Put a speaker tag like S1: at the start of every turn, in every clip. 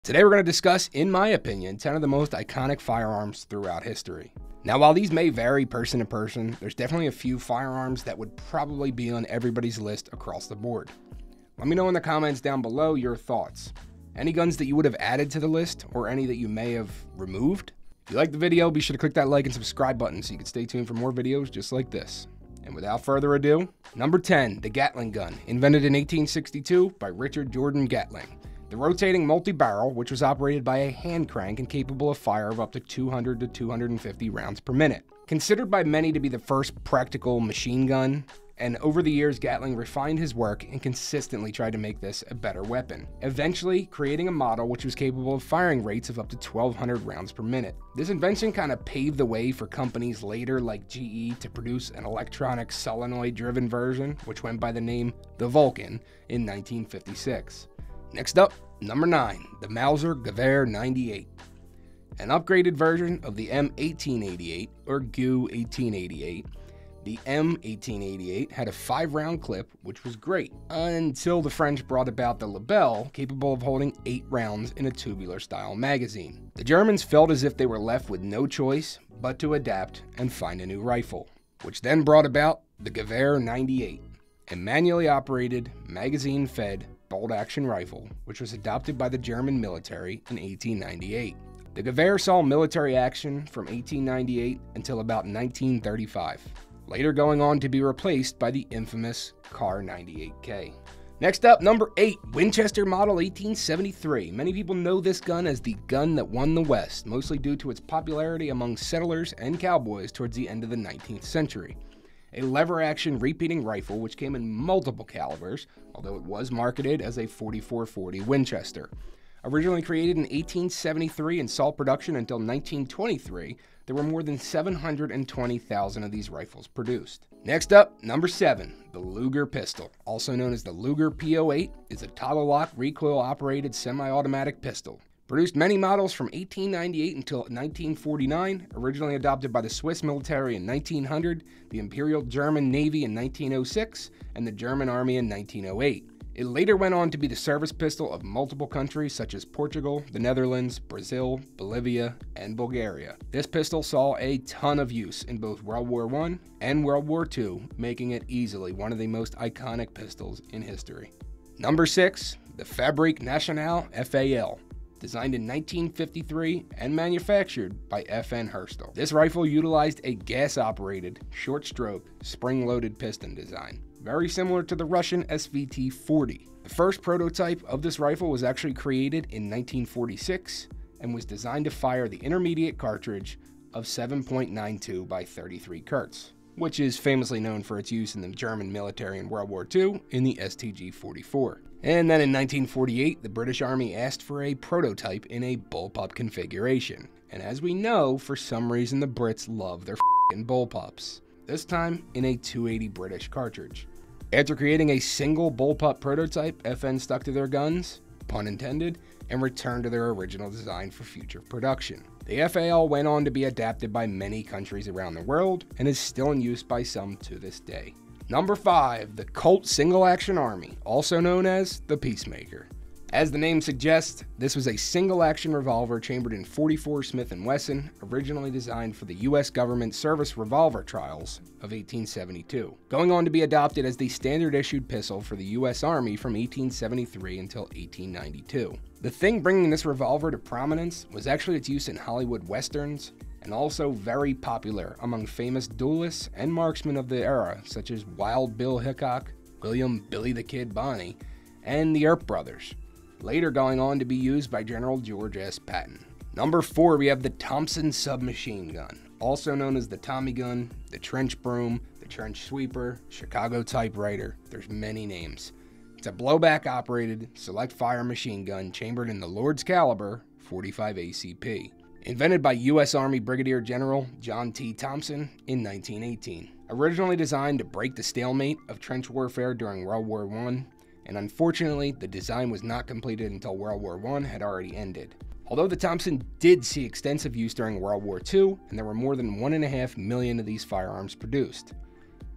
S1: Today we're going to discuss, in my opinion, 10 of the most iconic firearms throughout history. Now, while these may vary person to person, there's definitely a few firearms that would probably be on everybody's list across the board. Let me know in the comments down below your thoughts. Any guns that you would have added to the list, or any that you may have removed? If you liked the video, be sure to click that like and subscribe button so you can stay tuned for more videos just like this. And without further ado, number 10, the Gatling gun, invented in 1862 by Richard Jordan Gatling. The rotating multi-barrel, which was operated by a hand crank and capable of fire of up to 200 to 250 rounds per minute. Considered by many to be the first practical machine gun, and over the years Gatling refined his work and consistently tried to make this a better weapon, eventually creating a model which was capable of firing rates of up to 1,200 rounds per minute. This invention kind of paved the way for companies later like GE to produce an electronic solenoid-driven version, which went by the name the Vulcan in 1956. Next up, number 9, the Mauser Gewehr 98. An upgraded version of the M1888 or GU 1888. The M1888 had a 5-round clip, which was great, until the French brought about the Lebel, capable of holding 8 rounds in a tubular-style magazine. The Germans felt as if they were left with no choice but to adapt and find a new rifle, which then brought about the Gewehr 98, a manually operated, magazine-fed, bolt-action rifle, which was adopted by the German military in 1898. The Gewehr saw military action from 1898 until about 1935. Later going on to be replaced by the infamous Kar 98K. Next up, number 8, Winchester Model 1873. Many people know this gun as the gun that won the West, mostly due to its popularity among settlers and cowboys towards the end of the 19th century. A lever-action repeating rifle which came in multiple calibers, although it was marketed as a .44-40 Winchester. Originally created in 1873 and saw production until 1923, there were more than 720,000 of these rifles produced. Next up, number 7, the Beluga Pistol, also known as the Luger P08, is a toggle-lock, recoil-operated semi-automatic pistol. Produced many models from 1898 until 1949, originally adopted by the Swiss military in 1900, the Imperial German Navy in 1906, and the German Army in 1908. It later went on to be the service pistol of multiple countries such as Portugal, the Netherlands, Brazil, Bolivia, and Bulgaria. This pistol saw a ton of use in both World War I and World War II, making it easily one of the most iconic pistols in history. Number 6, the Fabrique Nationale FAL. Designed in 1953 and manufactured by FN Herstal. This rifle utilized a gas-operated, short-stroke, spring-loaded piston design, very similar to the Russian SVT-40. The first prototype of this rifle was actually created in 1946 and was designed to fire the intermediate cartridge of 7.92 by 33 Kurtz, which is famously known for its use in the German military in World War II in the STG-44. And then in 1948, the British Army asked for a prototype in a bullpup configuration. And as we know, for some reason the Brits love their f***ing bullpups. This time in a .280 British cartridge. After creating a single bullpup prototype, FN stuck to their guns, pun intended, and returned to their original design for future production. The FAL went on to be adapted by many countries around the world and is still in use by some to this day. Number 5, the Colt Single-Action Army, also known as the Peacemaker. As the name suggests, this was a single-action revolver chambered in .44 Smith & Wesson, originally designed for the U.S. government service revolver trials of 1872, going on to be adopted as the standard-issued pistol for the U.S. Army from 1873 until 1892. The thing bringing this revolver to prominence was actually its use in Hollywood westerns, and also very popular among famous duelists and marksmen of the era, such as Wild Bill Hickok, William "Billy the Kid" Bonney, and the Earp brothers, later going on to be used by General George S. Patton. Number 4, we have the Thompson submachine gun, also known as the Tommy gun, the trench broom, the trench sweeper, Chicago typewriter. There's many names. It's a blowback operated select fire machine gun chambered in the Lord's caliber 45 ACP. Invented by U.S. Army Brigadier General John T. Thompson in 1918. Originally designed to break the stalemate of trench warfare during World War I, and unfortunately the design was not completed until World War I had already ended. Although the Thompson did see extensive use during World War II, and there were more than 1.5 million of these firearms produced.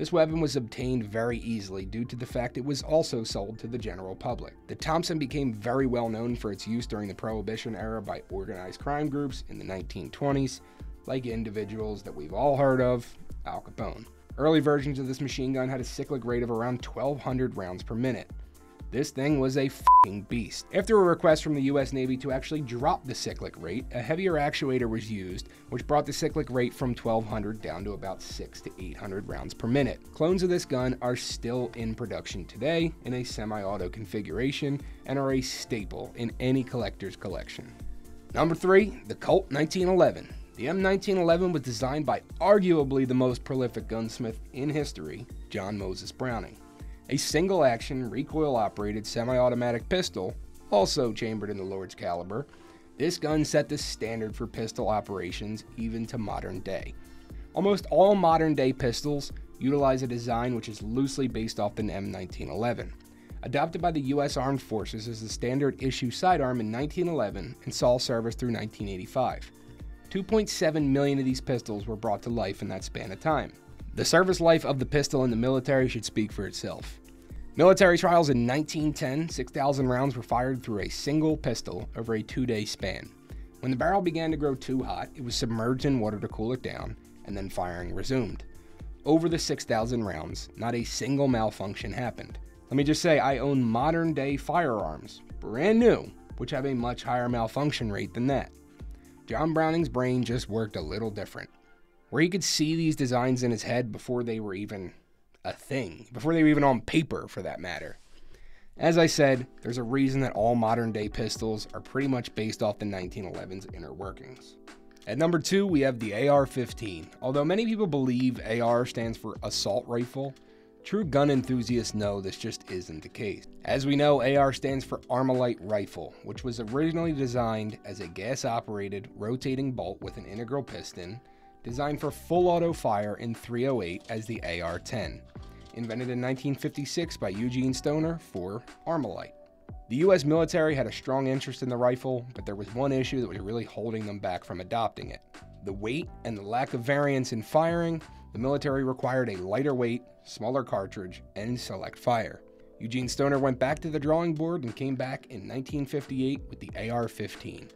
S1: This weapon was obtained very easily due to the fact it was also sold to the general public. The Thompson became very well known for its use during the Prohibition era by organized crime groups in the 1920s, like individuals that we've all heard of, Al Capone. Early versions of this machine gun had a cyclic rate of around 1,200 rounds per minute. This thing was a f***ing beast. After a request from the US Navy to actually drop the cyclic rate, a heavier actuator was used, which brought the cyclic rate from 1,200 down to about 600 to 800 rounds per minute. Clones of this gun are still in production today in a semi-auto configuration and are a staple in any collector's collection. Number 3, the Colt 1911. The M1911 was designed by arguably the most prolific gunsmith in history, John Moses Browning. A single-action, recoil-operated semi-automatic pistol, also chambered in the Lord's caliber, this gun set the standard for pistol operations even to modern day. Almost all modern-day pistols utilize a design which is loosely based off the M1911. Adopted by the U.S. Armed Forces as the standard issue sidearm in 1911 and saw service through 1985. 2.7 million of these pistols were brought to life in that span of time. The service life of the pistol in the military should speak for itself. Military trials in 1910, 6,000 rounds were fired through a single pistol over a 2-day span. When the barrel began to grow too hot, it was submerged in water to cool it down, and then firing resumed. Over the 6,000 rounds, not a single malfunction happened. Let me just say, I own modern-day firearms, brand new, which have a much higher malfunction rate than that. John Browning's brain just worked a little different, where he could see these designs in his head before they were even a thing, before they were even on paper for that matter. As I said, there's a reason that all modern day pistols are pretty much based off the 1911's inner workings. At number 2, we have the AR-15. Although many people believe AR stands for assault rifle, true gun enthusiasts know this just isn't the case. As we know, AR stands for Armalite Rifle, which was originally designed as a gas-operated rotating bolt with an integral piston, designed for full auto fire in .308 as the AR-10, invented in 1956 by Eugene Stoner for Armalite. The US military had a strong interest in the rifle, but there was one issue that was really holding them back from adopting it. The weight and the lack of variance in firing. The military required a lighter weight, smaller cartridge, and select fire. Eugene Stoner went back to the drawing board and came back in 1958 with the AR-15.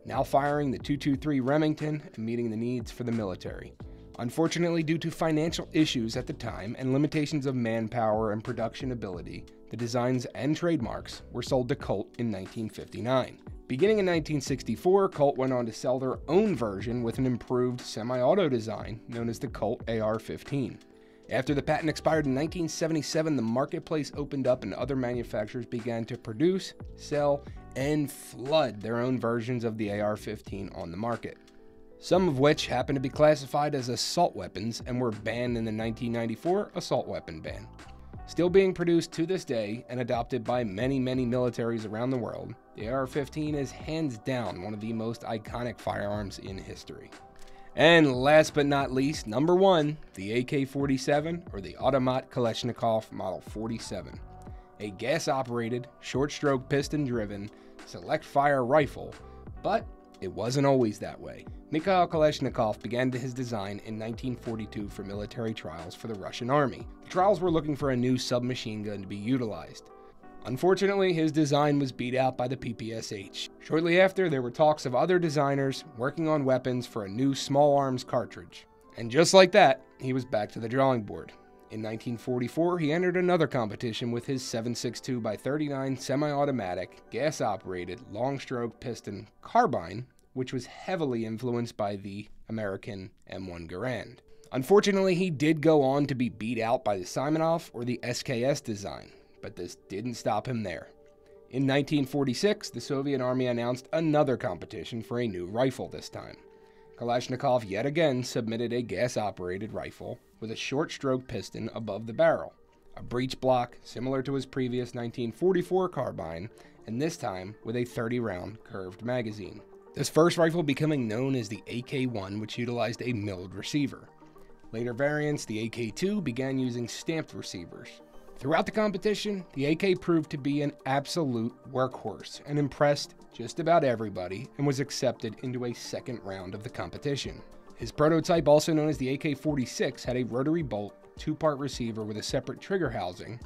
S1: Now firing the .223 Remington and meeting the needs for the military. Unfortunately, due to financial issues at the time and limitations of manpower and production ability, the designs and trademarks were sold to Colt in 1959. Beginning in 1964, Colt went on to sell their own version with an improved semi-auto design known as the Colt AR-15. After the patent expired in 1977, the marketplace opened up and other manufacturers began to produce, sell, and flood their own versions of the AR-15 on the market. Some of which happened to be classified as assault weapons and were banned in the 1994 assault weapon ban. Still being produced to this day and adopted by many militaries around the world, the AR-15 is hands down one of the most iconic firearms in history. And last but not least, number 1, the AK-47 or the Automat Kalashnikov Model 47. A gas-operated, short-stroke piston-driven, select-fire rifle, but it wasn't always that way. Mikhail Kalashnikov began his design in 1942 for military trials for the Russian army. The trials were looking for a new submachine gun to be utilized. Unfortunately, his design was beat out by the PPSH. Shortly after, there were talks of other designers working on weapons for a new small arms cartridge. And just like that, he was back to the drawing board. In 1944, he entered another competition with his 7.62x39 semi-automatic, gas-operated, long-stroke piston carbine, which was heavily influenced by the American M1 Garand. Unfortunately, he did go on to be beat out by the Simonov or the SKS design, but this didn't stop him there. In 1946, the Soviet Army announced another competition for a new rifle this time. Kalashnikov yet again submitted a gas-operated rifle with a short-stroke piston above the barrel, a breech block similar to his previous 1944 carbine, and this time with a 30-round curved magazine. This first rifle becoming known as the AK-1, which utilized a milled receiver. Later variants, the AK-2, began using stamped receivers. Throughout the competition, the AK proved to be an absolute workhorse and impressed just about everybody and was accepted into a second round of the competition. His prototype, also known as the AK-46, had a rotary bolt 2-part receiver with a separate trigger housing,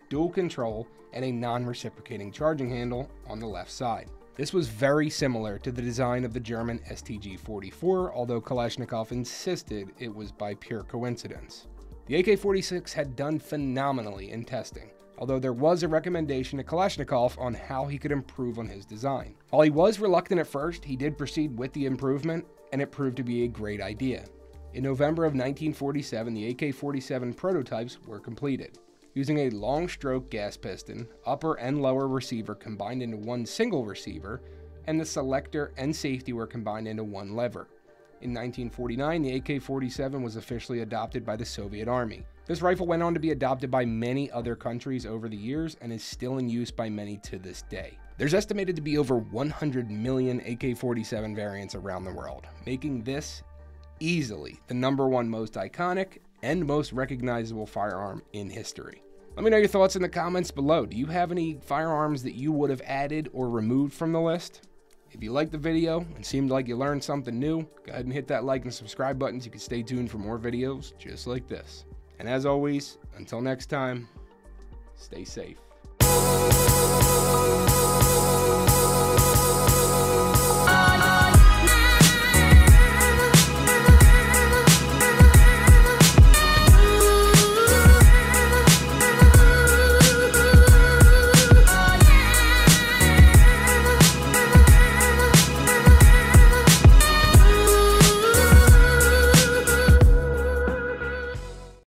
S1: dual control, and a non-reciprocating charging handle on the left side. This was very similar to the design of the German STG-44, although Kalashnikov insisted it was by pure coincidence. The AK-46 had done phenomenally in testing, although there was a recommendation to Kalashnikov on how he could improve on his design. While he was reluctant at first, he did proceed with the improvement, and it proved to be a great idea. In November of 1947, the AK-47 prototypes were completed. Using a long-stroke gas piston, upper and lower receiver combined into one single receiver, and the selector and safety were combined into one lever. In 1949, the AK-47 was officially adopted by the Soviet Army. This rifle went on to be adopted by many other countries over the years and is still in use by many to this day. There's estimated to be over 100 million AK-47 variants around the world, making this easily the #1 most iconic and most recognizable firearm in history. Let me know your thoughts in the comments below. Do you have any firearms that you would have added or removed from the list? If you liked the video and seemed like you learned something new, go ahead and hit that like and subscribe button so you can stay tuned for more videos just like this. And as always, until next time, stay safe.